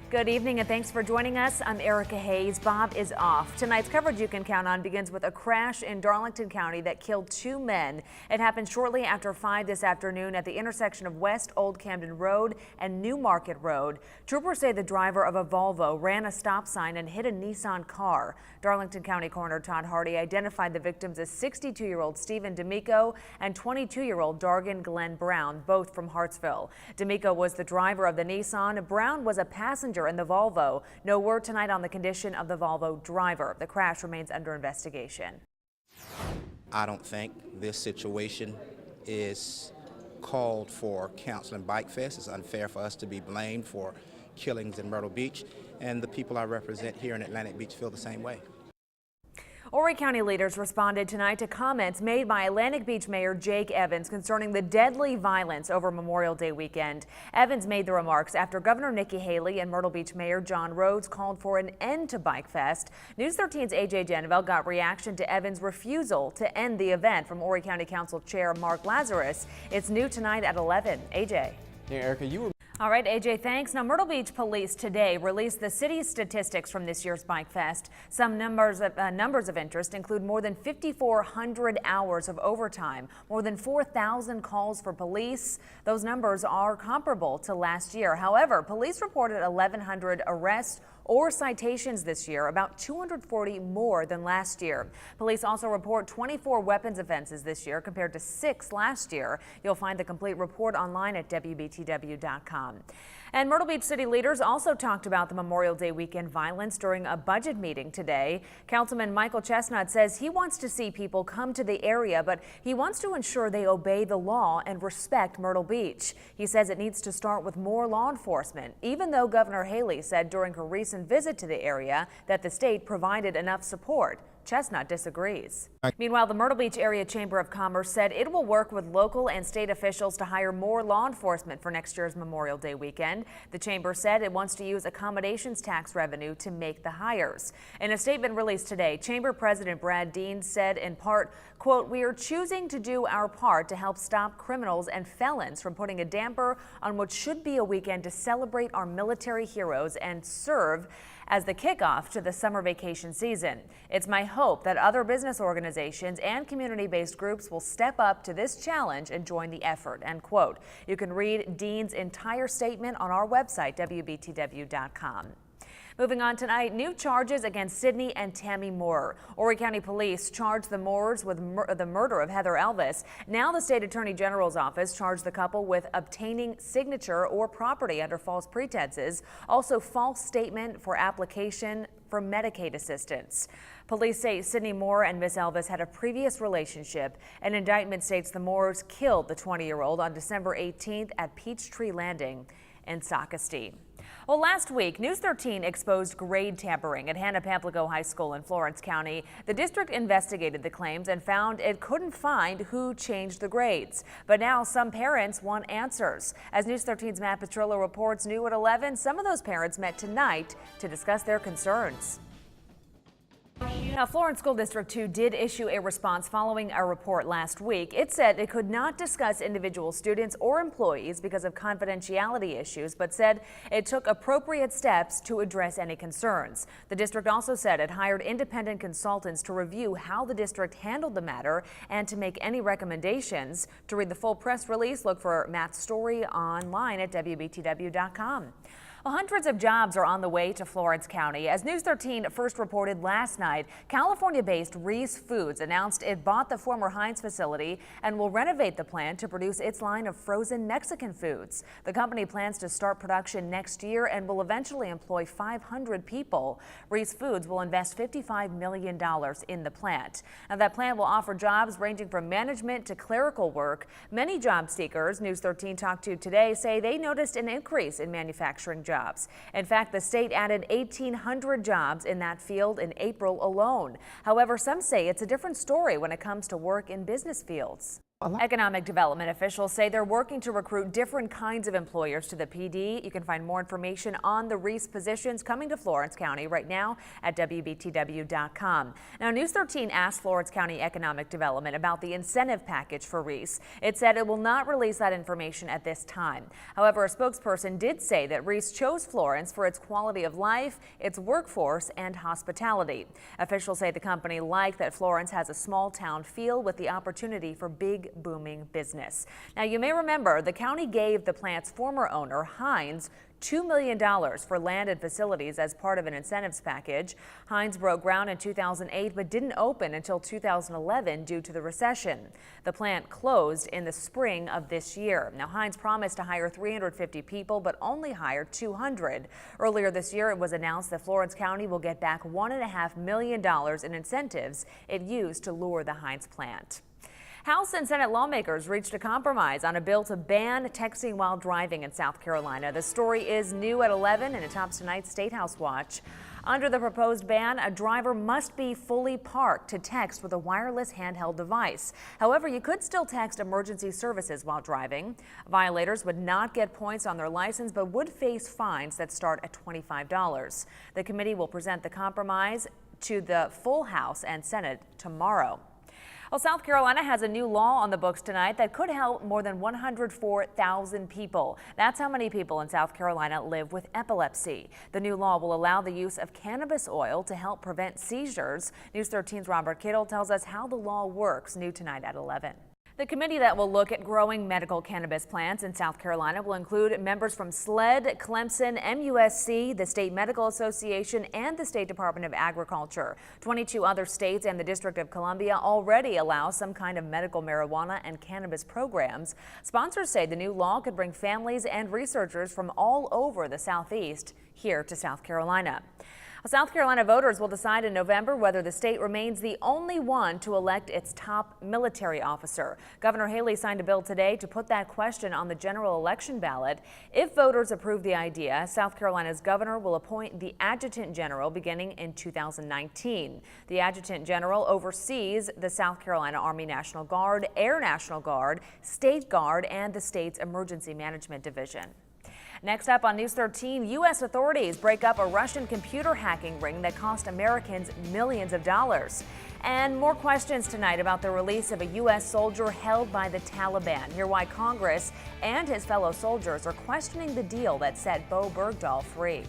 Good evening and thanks for joining us. I'm Erika Hayes. Bob is off. Tonight's coverage you can count on begins with a crash in Darlington County that killed 2 men. It happened shortly after 5 this afternoon at the intersection of West Old Camden Road and New Market Road. Troopers say the driver of a Volvo ran a stop sign and hit a Nissan car. Darlington County Coroner Todd Hardy identified the victims as 62-year-old Stephen D'Amico and 22-year-old Dargan Glenn Brown, both from Hartsville. D'Amico was the driver of the Nissan. Brown was a passenger in the Volvo. No word tonight on the condition of the Volvo driver. The crash remains under investigation. I don't think this situation is called for canceling Bike Fest. It's unfair for us to be blamed for killings in Myrtle Beach, and the people I represent here in Atlantic Beach feel the same way. Horry County leaders responded tonight to comments made by Atlantic Beach Mayor Jake Evans concerning the deadly violence over Memorial Day weekend. Evans made the remarks after Governor Nikki Haley and Myrtle Beach Mayor John Rhodes called for an end to Bike Fest. News 13's AJ Janeville got reaction to Evans' refusal to end the event from Horry County Council Chair Mark Lazarus. It's new tonight at 11. AJ. Yeah, Erica, you were. All right, AJ, thanks. Now, Myrtle Beach Police today released the city's statistics from this year's Bike Fest. Some numbers of interest include more than 5,400 hours of overtime, more than 4,000 calls for police. Those numbers are comparable to last year. However, police reported 1,100 arrests or citations this year, about 240 more than last year. Police also report 24 weapons offenses this year compared to 6 last year. You'll find the complete report online at WBTW.com. And Myrtle Beach city leaders also talked about the Memorial Day weekend violence during a budget meeting today. Councilman Michael Chestnut says he wants to see people come to the area, but he wants to ensure they obey the law and respect Myrtle Beach. He says it needs to start with more law enforcement, even though Governor Haley said during her recent visit to the area that the state provided enough support. Chestnut disagrees. Meanwhile, the Myrtle Beach Area Chamber of Commerce said it will work with local and state officials to hire more law enforcement for next year's Memorial Day weekend. The chamber said it wants to use accommodations tax revenue to make the hires. In a statement released today, Chamber President Brad Dean said in part, quote, "We are choosing to do our part to help stop criminals and felons from putting a damper on what should be a weekend to celebrate our military heroes and serve as the kickoff to the summer vacation season. It's my hope that other business organizations and community-based groups will step up to this challenge and join the effort," end quote. You can read Dean's entire statement on our website, WBTW.com. Moving on tonight, new charges against Sydney and Tammy Moore. Horry County Police charged the Moores with the murder of Heather Elvis. Now the State Attorney General's office charged the couple with obtaining signature or property under false pretenses, also false statement for application for Medicaid assistance. Police say Sydney Moore and Miss Elvis had a previous relationship. An indictment states the Moores killed the 20-year-old on December 18th at Peachtree Landing in Socastee. Well, last week, News 13 exposed grade tampering at Hannah-Pamplico High School in Florence County. The district investigated the claims and found it couldn't find who changed the grades. But now some parents want answers. As News 13's Matt Petrillo reports, new at 11, some of those parents met tonight to discuss their concerns. Now, Florence School District 2 did issue a response following a report last week. It said it could not discuss individual students or employees because of confidentiality issues, but said it took appropriate steps to address any concerns. The district also said it hired independent consultants to review how the district handled the matter and to make any recommendations. To read the full press release, look for Matt's story online at WBTW.com. Well, hundreds of jobs are on the way to Florence County. As News 13 first reported last night, California-based Reese Foods announced it bought the former Heinz facility and will renovate the plant to produce its line of frozen Mexican foods. The company plans to start production next year and will eventually employ 500 people. Reese Foods will invest $55 million in the plant. Now, that plant will offer jobs ranging from management to clerical work. Many job seekers News 13 talked to today say they noticed an increase in manufacturing jobs. In fact, the state added 1,800 jobs in that field in April alone. However, some say it's a different story when it comes to work in business fields. Economic development officials say they're working to recruit different kinds of employers to the PD. You can find more information on the Reese positions coming to Florence County right now at WBTW.com. Now, News 13 asked Florence County Economic Development about the incentive package for Reese. It said it will not release that information at this time. However, a spokesperson did say that Reese chose Florence for its quality of life, its workforce, and hospitality. Officials say the company like that Florence has a small town feel with the opportunity for big booming business. Now, you may remember the county gave the plant's former owner, Heinz, $2 million for land and facilities as part of an incentives package. Heinz broke ground in 2008 but didn't open until 2011 due to the recession. The plant closed in the spring of this year. Now, Heinz promised to hire 350 people but only hired 200. Earlier this year, it was announced that Florence County will get back $1.5 million in incentives it used to lure the Heinz plant. House and Senate lawmakers reached a compromise on a bill to ban texting while driving in South Carolina. The story is new at 11 and it tops tonight's State House Watch. Under the proposed ban, a driver must be fully parked to text with a wireless handheld device. However, you could still text emergency services while driving. Violators would not get points on their license but would face fines that start at $25. The committee will present the compromise to the full House and Senate tomorrow. Well, South Carolina has a new law on the books tonight that could help more than 104,000 people. That's how many people in South Carolina live with epilepsy. The new law will allow the use of cannabis oil to help prevent seizures. News 13's Robert Kittle tells us how the law works, new tonight at 11. The committee that will look at growing medical cannabis plants in South Carolina will include members from SLED, Clemson, MUSC, the State Medical Association, and the State Department of Agriculture. 22 other states and the District of Columbia already allow some kind of medical marijuana and cannabis programs. Sponsors say the new law could bring families and researchers from all over the Southeast here to South Carolina. South Carolina voters will decide in November whether the state remains the only one to elect its top military officer. Governor Haley signed a bill today to put that question on the general election ballot. If voters approve the idea, South Carolina's governor will appoint the adjutant general beginning in 2019. The adjutant general oversees the South Carolina Army National Guard, Air National Guard, State Guard, and the state's Emergency Management Division. Next up on News 13, U.S. authorities break up a Russian computer hacking ring that cost Americans millions of dollars. And more questions tonight about the release of a U.S. soldier held by the Taliban. Hear why Congress and his fellow soldiers are questioning the deal that set Bo Bergdahl free.